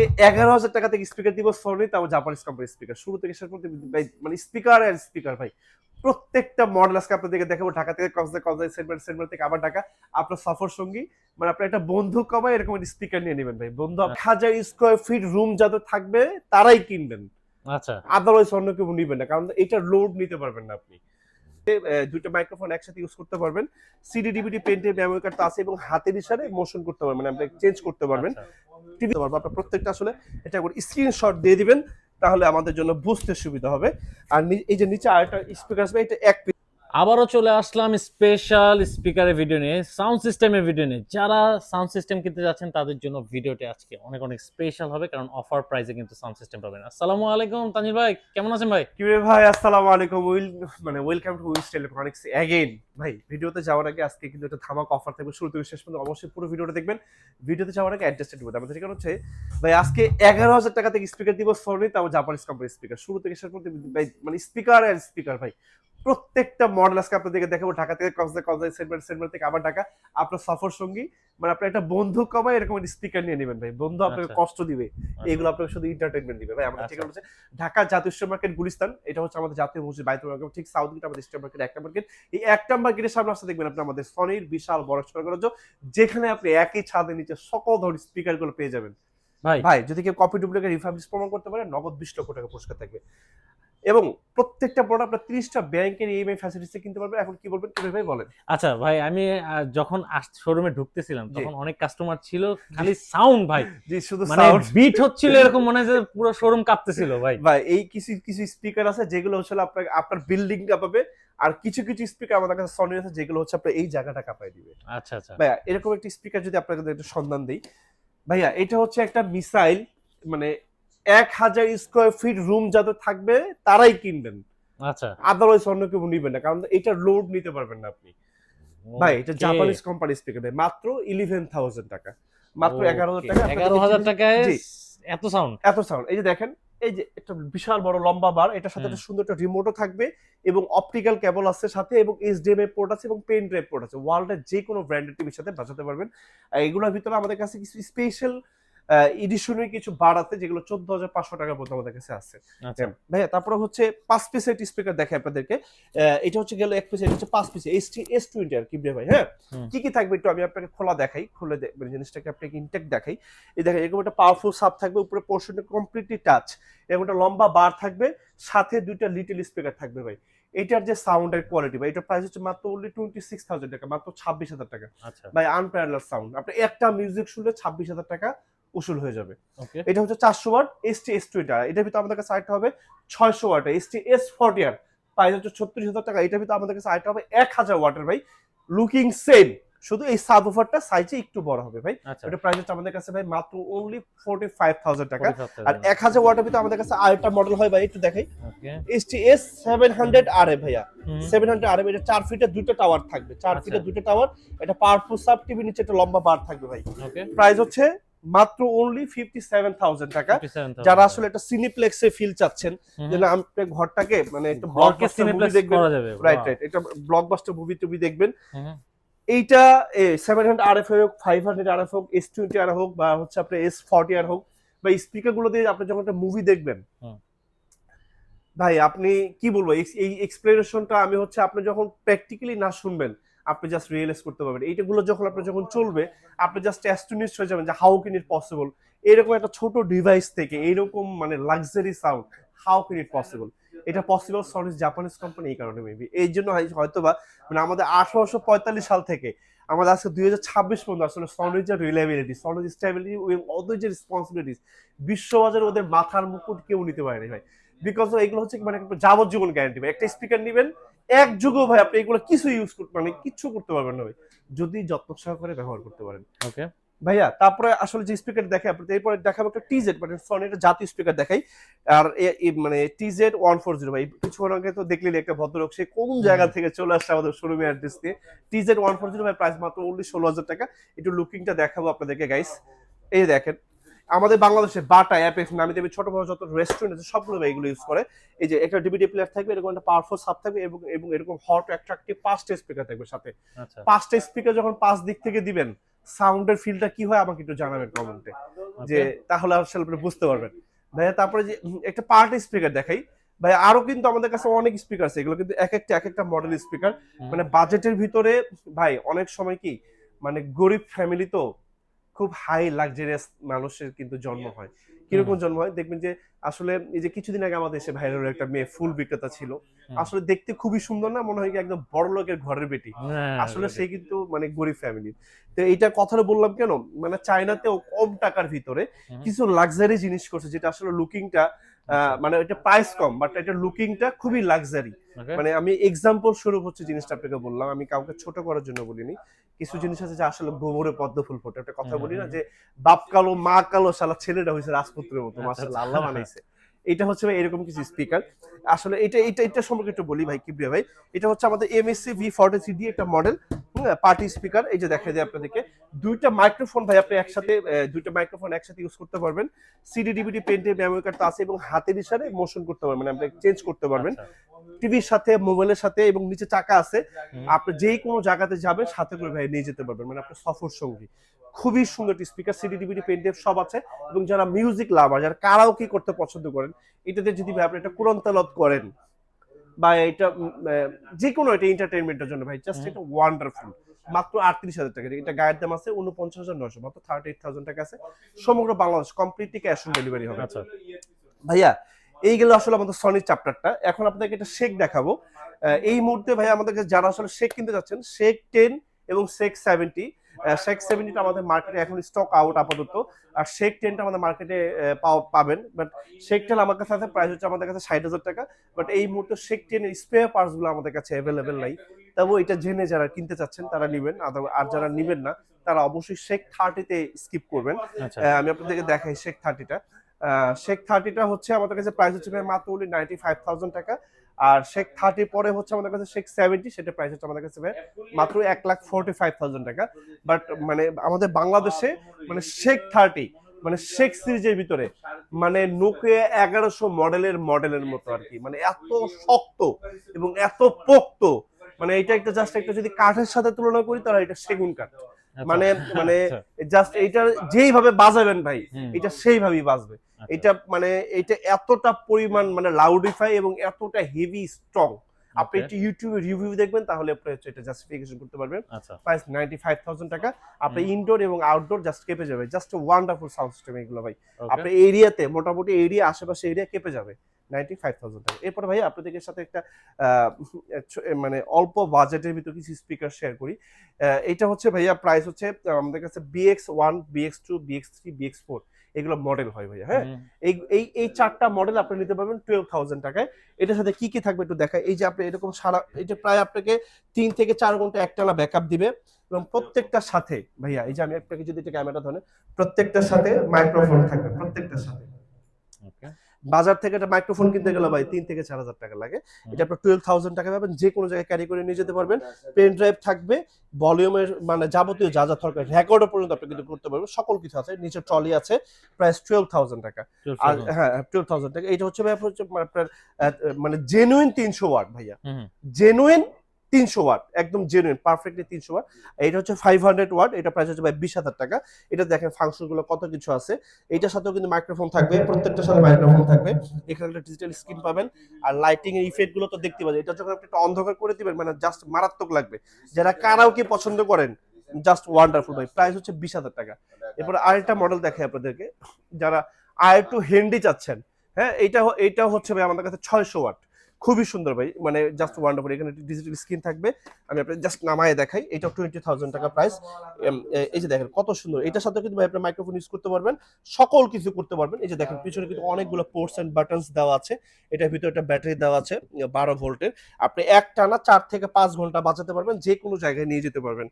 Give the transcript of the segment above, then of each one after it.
11,000 টাকা থেকে স্পিকার দিব সনি, তাও জাপানিজ কোম্পানির স্পিকার শুরু থেকে শেষ পর্যন্ত মানে স্পিকার আর স্পিকার ভাই। প্রত্যেকটা মডেল আজকে আপনাদেরকে দেখাবো, ঢাকা থেকে কক্সবাজার সেন্টমার্ট থেকে আবার ঢাকা, আপনার সফর সঙ্গী, মানে আপনার একটা বন্ধু কমায় এরকম একটা স্পিকার নিয়ে নেবেন ভাই। বন্ধু 1,000 স্কোয়ার ফিট রুম যাদের থাকবে তারাই কিনবেন, আচ্ছা আদারওয়াইজ অন্য কেউ নিবেন না, কারণ এটা লোড নিতে পারবেন না আপনি। দুটো মাইক্রোফোন একসাথে ইউজ করতে পারবেন, সিডি ডিভিডি পেন্টের মেমোরি কার্ড তো আছে, এবং হাতের ইশারায় মোশন করতে পারবেন, আপনি চেঞ্জ করতে পারবেন, আচ্ছা টিভি পারবেন। আপনার প্রত্যেকটা আসলে এটা করে স্ক্রিনশট দিয়ে দিবেন, তাহলে আমাদের জন্য বুঝতে সুবিধা হবে। আর এই যে নিচে আরেকটা স্পিকার আসবে, এটা এক আবারও চলে আসলাম স্পেশাল স্পিকারের ভিডিও নিয়ে, সাউন্ড সিস্টেমের ভিডিও নিয়ে। যারা সাউন্ড সিস্টেম কিনতে যাচ্ছেন তাদের জন্য ভিডিওটি আজকে অনেক অনেক স্পেশাল হবে, কারণ অফার প্রাইসে কিন্তু সাউন্ড সিস্টেম পাবেন। আসসালামু আলাইকুম তানভীর ভাই, কেমন আছেন ভাই? কিরে ভাই, আসসালামু আলাইকুম। Welcome to Wills electronics again. ভাই ভিডিওতে যাওয়ার আগে আজকে কিন্তু একটা ধামাকা অফার থাকবে, শুরু থেকে শেষ পর্যন্ত অবশ্যই পুরো ভিডিওটা দেখবেন। ভিডিওতে যাওয়ার আগে অ্যাডজাস্টেড করতে আমাদের ঠিকানা হচ্ছে ভাই, আজকে 11,000 টাকা থেকে স্পিকার দিব সনি, তাও জাপানিজ কোম্পানির স্পিকার শুরু থেকে শেষ পর্যন্ত ভাই, মানে স্পিকার আর স্পিকার ভাই। প্রত্যেকটা মডেল আজকে আপনাদেরকে দেখাবো, ঢাকা থেকে কক্সবাজার সেন্টমার্ট থেকে আবার ঢাকা, আপনার সফর সঙ্গী, মানে আপনার একটা বন্ধু কমায় এরকম একটা স্পিকার নিয়ে নেবেন ভাই। বন্ধু আপনাকে আচ্ছা কষ্ট দিবে, এগুলো আপনাকে শুধু এন্টারটেইনমেন্ট দিবে ভাই। আমাদের ঠিকানা হচ্ছে ঢাকা জাতীয় স্টোর মার্কেট গুলিস্তান, এটা হচ্ছে আমাদের জাতীয় মসজিদ বাইতুল মার্কেট, ঠিক সাউথ গেট আমাদের স্টোর মার্কেট, একটা মার্কেট। এই একটা মার্কেটের সামনে আসতে দেখবেন আপনি আমাদের সনির বিশাল বড় স্টোর, যেখানে আপনি একই ছাদের নিচে সকল ধরনের স্পিকার গুলো পেয়ে যাবেন ভাই। ভাই। যদি কেউ কপি ডুপ্লিকেট রিফার্বিশ প্রমাণ করতে পারে, নগদ 20 লক্ষ টাকা পুরস্কার থাকবে, এবং প্রত্যেকটা প্রোডাক্ট আপনার 30টা ব্যাংকের ইএমআই ফ্যাসিলিটিতে কিনতে পারবেন। এখন কি বলবেন কিভাবে ভাই বলেন? আচ্ছা ভাই, আমি যখন শোরুমে ঢুকতেছিলাম জি তখন অনেক কাস্টমার ছিল, খালি সাউন্ড ভাই, জি, শুধু মানে সাউন্ড বিট হচ্ছিল এরকম মনে হয় যে পুরো শোরুম কাঁপতেছিল ভাই। ভাই। এই কিছু কিছু স্পিকার আছে যেগুলো হচ্ছে আপনার আপনার বিল্ডিং কাঁপাবে, আর কিছু কিছু স্পিকার আমাদের কাছে সনি আছে যেগুলো হচ্ছে আপনার এই জায়গাটা কাঁপায় দিবে। আচ্ছা আচ্ছা ভাইয়া এরকম একটা স্পিকার যদি আপনাকে একটু সন্ধান দিই ভাইয়া, এটা হচ্ছে একটা মিসাইল, মানে 1,000 স্কোয়ার ফিট রুম যাদের থাকবে তারাই কিনবেন, আচ্ছা। আদারওয়াইজ অন্য কেউ নিবেন না, কারণ এটা লোড নিতে পারবেন না আপনি ভাই। এটা ওকে জাপানিজ কোম্পানির স্পিকার ভাই, মাত্র 11,000 টাকা, মাত্র 11,000 ওকে, টাকা। 11,000 টাকায় জি, এত সাউন্ড। এত সাউন্ড। এই যে দেখেন, এই যে একটা বিশাল বড় লম্বা বার, এটার সাথে হুম। একটা সুন্দর একটা রিমোটও থাকবে, এবং অপটিক্যাল কেবল আছে সাথে, এবং এইচডিএমআই পোর্ট আছে, এবং পেন ড্রাইভ পোর্ট আছে। ওয়ার্ল্ডের যে কোনো ব্র্যান্ডের টিভির সাথে বাজাতে পারবেন। আর এগুলোর ভিতরে আমাদের কাছে কিছু স্পেশাল এডিশনের কিছু বার আছে, যেগুলো 14,500 টাকার মধ্যে আমাদের কাছে আছে। আচ্ছা ভাইয়া তারপরে হচ্ছে 5 পিসের স্পিকার দেখে আপনাদেরকে। এটা হচ্ছে গেল এক পিস, এটা হচ্ছে 5 পিস S20 আর কি ভাই। হ্যাঁ, হুম কি কি থাকবে একটু আমি আপনাকে খোলা দেখাই, খুলে মানে জিনিসটাকে আপনাকে ইনটেক দেখাই। এই দেখেন, এরকম একটা পাওয়ারফুল সাব থাকবে, উপরে পোর্শনটা কমপ্লিটলি টাচ, এরকম একটা লম্বা বার থাকবে, সাথে দুইটা লিটল স্পিকার থাকবে ভাই। এটার যে সাউন্ডের কোয়ালিটি ভাই, এটার প্রাইস হচ্ছে মাত্র অনলি 26,000 টাকা, মাত্র 26,000 টাকা আচ্ছা ভাই। আনপ্যারালাল সাউন্ড, আপনি একটা মিউজিক শুনলে 26,000 টাকা উসুল হয়ে যাবে। ওকে এটা হচ্ছে 400 ওয়াট ST-S20, এটার ভিতরে আমাদের কাছে আরেকটা হবে 600 ওয়াট ST-S40, প্রাইস হচ্ছে 36,000 টাকা। এটার ভিতরে আমাদের কাছে আরেকটা হবে 1,000 ওয়াটের ভাই, লুকিং সেম, শুধু এই সাবওুফারটা সাইজে একটু বড় হবে ভাই। আচ্ছা। এটা প্রাইস হচ্ছে আমাদের কাছে ভাই মাত্র অনলি 45,000 টাকা। 45,000 আর 1,000 ওয়াটের ভিতরে আমাদের কাছে আরেকটা মডেল হয় ভাই, একটু দেখাই, ওকে ST-S700RF ভাইয়া। হুম 700RF, এটা 4 ফিটের দুটো টাওয়ার থাকবে, 4 আচ্ছা ফিটের দুটো টাওয়ার, এটা পাওয়ারফুল সাব টিভি, নিচে একটা লম্বা বার থাকবে ভাই। ওকে প্রাইস হচ্ছে মাত্র অনলি 57,000 টাকা। 57,000 যারা আসলে একটা সিনিপ্লেক্সে ফিল চাচ্ছেন, যে না আপনি ঘরটাকে মানে একটা ঘরকে ব্লকবাস্টার মুভি সিনেপ্লেক্স দেখবেন, করা যাবে। রাইট রাইট, এটা ব্লকবাস্টার মুভি টুভি দেখবেন, হুম এইটা 700RF হোক, 500RF হোক, S20R হোক, বা হচ্ছে আপনার S40R হোক, বা স্পিকার গুলো দিয়ে আপনি যখন একটা মুভি দেখবেন হুম ভাই, আপনি কি বলবো, এই এক্সপ্লেনেশনটা আমি হচ্ছে আপনি যখন প্র্যাকটিক্যালি না শুনবেন, আপনি জাস্ট রিয়েলাইজ করতে পারবেন। এইটাগুলো যখন আপনি যখন চলবে, আপনি জাস্ট অ্যাস্টোনিশড হয়ে যাবেন যে হাউ ক্যান ইট পসিবল, এরকম একটা ছোট ডিভাইস থেকে এইরকম মানে luxury sound, how can it possible. এটা পসিবল সনিজ জাপানিজ কোম্পানি, এই কারণে মেবি, এই জন্য হয়তোবা মানে আমাদের 1845 সাল থেকে আমাদের আজকে 2026 পর্যন্ত আসলে সনিজ যে রিলায়েবিলিটি, সনিজ স্টেবিলিটি, এবং ওদের যে রেসপন্সিবিলিটিস, বিশ্ববাজারে ওদের মাথার মুকুট কেউ নিতে পারেনি ভাই। বিকজ এগুলো হচ্ছে মানে যাবজ্জীবন গ্যারান্টি ভাই। একটা স্পিকার নিবেন এক যুগও ভাই, আপনি এগুলো কিছু ইউজ করতে মানে কিচ্ছু করতে পারবেন না ভাই, যদি যত্ন সহকারে ব্যবহার করতে পারেন ওকে ভাইয়া। তারপরে আসলে যে স্পিকার দেখে আপনি, এরপরে দেখাবো একটা টিজেড, মানে সনির জাতীয় স্পিকার দেখাই। আর মানে TZ-140 ভাই, কিছুক্ষণ আগে তো দেখলেন একটা ভদ্রলোক সে কোন জায়গা থেকে চলে আসছে আমাদের শোরুমে অ্যাড্রেস দিয়ে। TZ-140 ভাই, প্রাইস মাত্র অনলি 16,000 টাকা। একটু লুকিংটা দেখাবো আপনাদেরকে গাইস। এই দেখেন, আমাদের বাংলাদেশে বাটা অ্যাপেক্স নামে দেবে ছোট বড় যত রেস্টুরেন্ট আছে সবগুলো এগুলো ইউজ করে। এই যে একটা ডিভিডি প্লেয়ার থাকবে, এরকম একটা পাওয়ারফুল সাব থাকবে, এবং এবং এরকম হট অ্যাট্রাকটিভ 5টা স্পিকার থাকবে সাথে। আচ্ছা 5টা স্পিকার যখন 5 দিক থেকে দিবেন সাউন্ডের ফিলটা কি হয় আমাকে একটু জানাবেন কমেন্টে, যে তাহলে আসলে আপনি বুঝতে পারবেন ভাইয়া। তারপরে যে একটা পার্টি স্পিকার দেখাই ভাই, আরো কিন্তু আমাদের কাছে অনেক স্পিকার আছে, এগুলো কিন্তু এক একটা মডেল স্পিকার, মানে বাজেটের ভিতরে ভাই। অনেক সময় কি মানে গরিব ফ্যামিলি তো খুব হাই লাক্সারিয়াস মানুষের কিন্তু জন্ম হয়। কিরকম জন্ম হয় দেখবেন যে আসলে এই যে কিছুদিন আগে আমাদের দেশে ভাইরাল একটা মেয়ে ফুল বিক্রেতা ছিল, আসলে দেখতে খুবই সুন্দর না, মনে হয় কি একদম বড় লোকের ঘরের বেটি, আসলে সে কিন্তু মানে গরিব ফ্যামিলি। তো এইটা কথাটা বললাম কেন, মানে চায়নাতেও কম টাকার ভিতরে কিছু লাক্সারি জিনিস করছে, যেটা আসলে লুকিংটা মানে এটা প্রাইস কম বাট এটা লুকিংটা খুবই লাক্সারি। মানে আমি এক্সাম্পল স্বরূপ হচ্ছে জিনিসটা আপনাকে বললাম, আমি কাউকে ছোট করার জন্য বলিনি। কিছু জিনিস আছে যে আসলে গোবরে পদ্ম ফুল ফোটে, একটা কথা বলি না যে বাপ কালো মা কালো, শালা ছেলেটা হয়েছে রাজপুত্রের মতো, মাশাআল্লাহ আল্লাহ বানাইছে। এটা হচ্ছে ভাই এরকম কিছু স্পিকার। আসলে এটা সম্পর্কে একটু বলি ভাই কিবরিয়া ভাই। এটা হচ্ছে আমাদের MSC V43D একটা মডেল পার্টি স্পিকার। এই যে দেখা যায় আপনাদেরকে দুইটা মাইক্রোফোন ভাই, আপনি একসাথে দুইটা মাইক্রোফোন একসাথে ইউজ করতে পারবেন। CD DVD pen drive memory card তো আছে, এবং হাতের ইশারায় মোশন করতে পারবেন, আপনি চেঞ্জ করতে পারবেন টিভির সাথে, মোবাইলের সাথে, এবং নিচে চাকা আছে, আপনি যেই কোনো জায়গাতে যাবেন সাথে করে ভাই নিয়ে যেতে পারবেন, মানে আপনার সফর সঙ্গী। খুবই সুন্দর স্পিকার, সিডি ডিভিডি পেনড্রাইভ সব আছে। এবং যারা মিউজিক লাভার, যারা কারাওকে করতে পছন্দ করেন, এটাতে যদি ভাই আপনি একটা কোরআন তেলাওয়াত করেন বা এটা যে কোনো এটা এন্টারটেইনমেন্টের জন্য ভাই জাস্ট এটা ওয়ান্ডারফুল। মাত্র 38,000 টাকা, এটা গায়ের দাম আছে 49,900, মাত্র 38,000 টাকা আছে। সমগ্র Bangladesh completely cash on delivery হবে। আচ্ছা ভাইয়া, এইগুলো আসলে আমাদের সনির চ্যাপ্টারটা। এখন আপনাকে একটা শেক দেখাবো। এই মুহূর্তে ভাই আমাদের কাছে যারা আসলে শেক কিনতে যাচ্ছেন, শেক 10 এবং শেক 70, শেক 70টা আমাদের মার্কেটে এখন স্টক আউট আপাতত, আর শেক 10টা আমাদের মার্কেটে পাবেন। বাট শেক 10 আমার কাছে আছে, প্রাইস হচ্ছে আমাদের কাছে 60,000 টাকা। বাট এই মুহূর্তে শেক 10 এর স্পেয়ার পার্টস গুলো আমাদের কাছে অ্যাভেলেবেল নাই। তবু এটা জেনে যারা কিনতে চাচ্ছেন তারা নিবেন, আর যারা নিবেন না তারা অবশ্যই শেক 30তে স্কিপ করবেন। আমি আপনাদেরকে দেখাই শেক 30টা। শেক 30টা হচ্ছে আমাদের কাছে প্রাইস হচ্ছে মাত্র 95,000 টাকা। আর শেক 30 পরে হচ্ছে আমাদের কাছে শেক 70, সেটা প্রাইস হচ্ছে আমাদের কাছে মাত্র 1,45,000 টাকা। বাট মানে আমাদের বাংলাদেশে মানে শেক 30 মানে শেক সিরিজের ভিতরে মানে নোকিয়া 1100 মডেলের মতো আর কি, মানে এত শক্ত এবং এত পোক্ত, মানে এটা একটা জাস্ট একটা যদি কাঠের সাথে তুলনা করি তাহলে এটা সেগুন কাঠ। মানে মানে জাস্ট এটা যেইভাবে বাজাবেন ভাই, এটা সেইভাবেই বাজবে। এটা মানে এটা এতটা পরিমাণ মানে লাউডিফাই এবং এতটা হেভি স্ট্রং। আপনি একটু ইউটিউবে রিভিউ দেখবেন তাহলে আপনি এটা জাস্টিফিকেশন করতে পারবেন। প্রাইস 95,000 টাকা। আপনি ইনডোর এবং আউটডোর জাস্ট কেঁপে যাবে। জাস্ট ওয়ান্ডারফুল সাউন্ড সিস্টেম এগুলো ভাই। আপনি এরিয়াতে মোটামুটি এরিয়া আশেপাশে এরিয়া কেঁপে যাবে। 95,000 টাকা। এরপর ভাই আপনাদের সাথে একটা মানে অল্প বাজেটের ভিতর কিছু স্পিকার শেয়ার করি। এটা হচ্ছে ভাইয়া প্রাইস হচ্ছে আমাদের কাছে BX1, BX2, BX3, BX4 এগুলো মডেল হয় ভাইয়া। হ্যাঁ, এই চারটা মডেল আপনি নিতে পারবেন 12,000 টাকায়। এটার সাথে কি কি থাকবে একটু দেখাই। এই যে আপনি এরকম সারা, এটা প্রায় আপনাকে 3 থেকে 4 ঘন্টা একটানা ব্যাকআপ দিবে, এবং প্রত্যেকটার সাথে ভাইয়া এই যে আমি আপনাকে যদি এটা ক্যামেরা ধরে, প্রত্যেকটার সাথে মাইক্রোফোন থাকবে, প্রত্যেকটার সাথে। ওকে, বাজার থেকে একটা মাইক্রোফোন কিনতে গেলে ভাই 3 থেকে 4,000 টাকা লাগে, এটা আপনি 12,000 টাকা পাবেন, যে কোনো জায়গায় ক্যারি করে নিয়ে যেতে পারবেন। পেন ড্রাইভ থাকবে, ভলিউমের মানে যাবতীয় যা যা দরকার, রেকর্ডও পর্যন্ত আপনি কিন্তু করতে পারবেন, সকল কিছু আছে। নিচে ট্রলি আছে, প্রাইস 12,000 টাকা। আর হ্যাঁ 12,000 টাকা। এটা হচ্ছে ভাই আপনার মানে জেনুইন 300 ওয়াট ভাইয়া, জেনুইন 300 ওয়াট, একদম জেনুইন পারফেক্টলি 300 ওয়াট। এটা হচ্ছে 500 ওয়াট, এটা প্রাইস হচ্ছে ভাই 20,000 টাকা। এটা দেখেন ফাংশন গুলো কত কিছু আছে। এটার সাথেও কিন্তু মাইক্রোফোন থাকবে, প্রত্যেকটার সাথে মাইক্রোফোন থাকবে। এখানে একটা ডিজিটাল স্ক্রিন পাবেন, আর লাইটিং এর ইফেক্ট গুলো তো দেখতে পাবেন। এটা যখন আপনি একটু অন্ধকার করে দিবেন মানে জাস্ট মারাত্মক লাগবে। যারা কারাওকে পছন্দ করেন জাস্ট ওয়ান্ডারফুল ভাই। প্রাইস হচ্ছে 20,000 টাকা। এরপর আরেকটা মডেল দেখাই আপনাদেরকে, যারা R2 হেন্ডি চাচ্ছেন। হ্যাঁ, এটা হচ্ছে ভাই আমাদের কাছে 600 ওয়াট, খুবই সুন্দর ভাই, মানে জাস্ট ওয়ান্ডারফুল। এখানে ডিজিটাল স্ক্রিন থাকবে, আমি আপনাকে জাস্ট নামায়ে দেখাই। এটা 20,000 টাকা প্রাইস। এই যে দেখেন কত সুন্দর। এটার সাথে কিন্তু ভাই আপনি মাইক্রোফোন ইউজ করতে পারবেন, সকল কিছু করতে পারবেন। এই যে দেখেন পিছনে কিন্তু অনেকগুলো পোর্টস এন্ড বাটনস দেওয়া আছে। এটার ভিতরে একটা ব্যাটারি দেওয়া আছে 12 ভোল্টের। আপনি একটানা 4 থেকে 5 ঘন্টা বাজাতে পারবেন, যে কোনো জায়গায় নিয়ে যেতে পারবেন।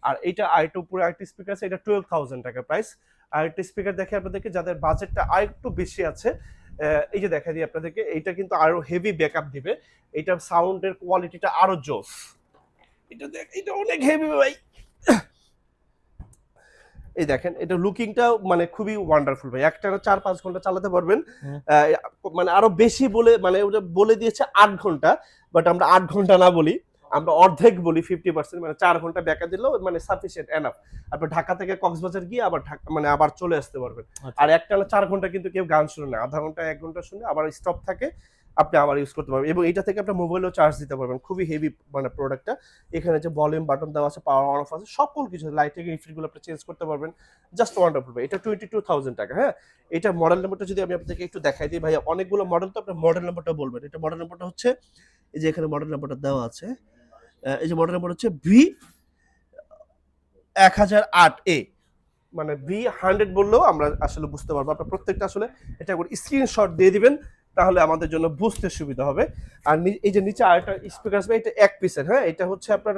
আর এটা আরেকটু পুরো আরেকটি স্পিকার আছে, এটা 12,000 টাকা প্রাইস। আরেকটি স্পিকার দেখে আপনাদেরকে, যাদের বাজেটটা আরেকটু বেশি আছে, এই যে দেখা দিই আপনাদেরকে, এটা কিন্তু আরো হেভি ব্যাকআপ দিবে। এটা সাউন্ডের কোয়ালিটিটা আরো জোস। এটা অনেক হেভি ভাই। এই দেখেন এটা লুকিংটা মানে খুবই ওয়ান্ডারফুল ভাই। একটানা 4-5 ঘন্টা চালাতে পারবেন। মানে আরো বেশি বলে মানে ওটা বলে দিয়েছে 8 ঘন্টা, বাট আমরা 8 ঘন্টা না বলি, আমরা অর্ধেক বলি 50%, মানে 4 ঘন্টা ব্যাকা দিলেও মানে সাফিসিয়েন্ট এনাফ। আপনি ঢাকা থেকে কক্সবাজার গিয়ে আবার মানে আবার চলে আসতে পারবেন। আচ্ছা। আর একটানা 4 ঘন্টা কিন্তু কেউ গান শুনে না, আধা ঘন্টা 1 ঘন্টা শুনে আবার স্টপ থাকে, আপনি আবার ইউজ করতে পারবেন। এবং এটা থেকে আপনি মোবাইলেও চার্জ দিতে পারবেন, খুবই হেভি মানে প্রোডাক্টটা। এখানে যে ভলিউম বাটন দেওয়া আছে, পাওয়ার অন অফ আছে, সকল কিছু, লাইটিং রিফিলগুলো আপনি চেঞ্জ করতে পারবেন, জাস্ট ওয়ান্ডারফুল ভাই। এটা 22,000 টাকা। হ্যাঁ, এটা মডেল নাম্বারটা যদি আমি আপনাদেরকে একটু দেখাই দিই ভাইয়া, অনেকগুলো মডেল তো, আপনার মডেল নাম্বারটা বলবেন। এটা মডেল নাম্বারটা হচ্ছে, এই যে এখানে মডেল নাম্বারটা দেওয়া আছে, এই যে মডেল নাম্বার হচ্ছে V1008A, মানে V100 বললেও আমরা আসলে বুঝতে পারবো। আপনার প্রত্যেকটা আসলে এটা করে স্ক্রিনশট দিয়ে দিবেন, তাহলে আমাদের জন্য বুঝতে সুবিধা হবে। আর এই যে নিচে আরেকটা স্পিকার আসবে, এটা এক পিসের। হ্যাঁ, এটা হচ্ছে আপনার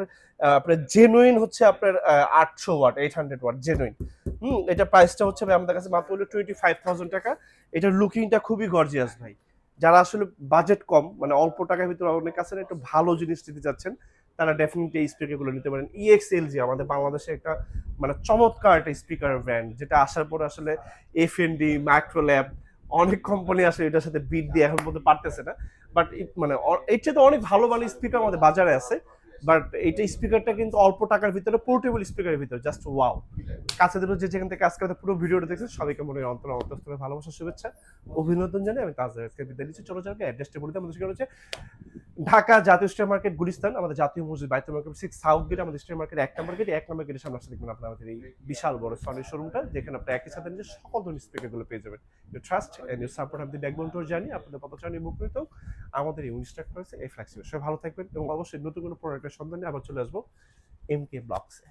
জেনুইন হচ্ছে আপনার 800 ওয়াট, 800 ওয়াট জেনুইন। এটা প্রাইসটা হচ্ছে ভাই আমাদের কাছে মাত্র হলো 25,000 টাকা। এটার লুকিংটা খুবই গর্জিয়াস ভাই। যারা আসলে বাজেট কম, মানে অল্প টাকার ভিতরে অনেক কাছে একটু ভালো জিনিস নিতে চাচ্ছেন, তারা ডেফিনেটলি এই স্পিকারগুলো নিতে পারেন। EXLG আমাদের বাংলাদেশে একটা মানে চমৎকার একটা স্পিকার ব্র্যান্ড, যেটা আসার পর আসলে এফএনডি, মাইক্রোল্যাব, অনেক কোম্পানি আসলে এটার সাথে বিট দিয়ে এখন পর্যন্ত পারতেছে না। বাট মানে এর চেয়ে তো অনেক ভালো ভালো স্পিকার আমাদের বাজারে আছে। বাট এইটা স্পিকারটা কিন্তু অল্প টাকার ভিতরে, পোর্টেবল স্পিকারের ভিতরে জাস্ট ওয়াও। কাছে দিল যে যেখান থেকে আজকে পুরো ভিডিওটা দেখছেন, সবাইকে মনে অন্তরে ভালোবাসা, শুভেচ্ছা, অভিনন্দন জানিয়ে আমি তাজদের আজকে বিদায় নিচ্ছি। চলো যাবে অ্যাড্রেসটা বলে দিই। আমাদের সেখানে হচ্ছে ঢাকা জাতীয় স্ট্রিট মার্কেট, গুলিস্তান, আমাদের জাতীয় মসজিদ, বাইতুল মার্কেট 6 সাউথ গেট, আমাদের স্ট্রিট মার্কেট 1 নম্বর গেট। 1 নম্বর গেটের সামনে আসলে দেখবেন আপনার আমাদের এই বিশাল বড় সনির শোরুমটা, যেখানে আপনি একই সাথে নিজের সকল ধরনের স্পিকারগুলো পেয়ে যাবেন। You trust and you support of the backbone to our journey. আপনাদের পদচারণা উপকৃত আমাদের এই উনিশ টাকা করেছে এই ফ্ল্যাক্সিবল। সবাই ভালো থাকবেন এবং অবশ্যই নতুন কোনো প্রোডাক্টের সন্ধানে আবার চলে আসবো MK ব্লগসে।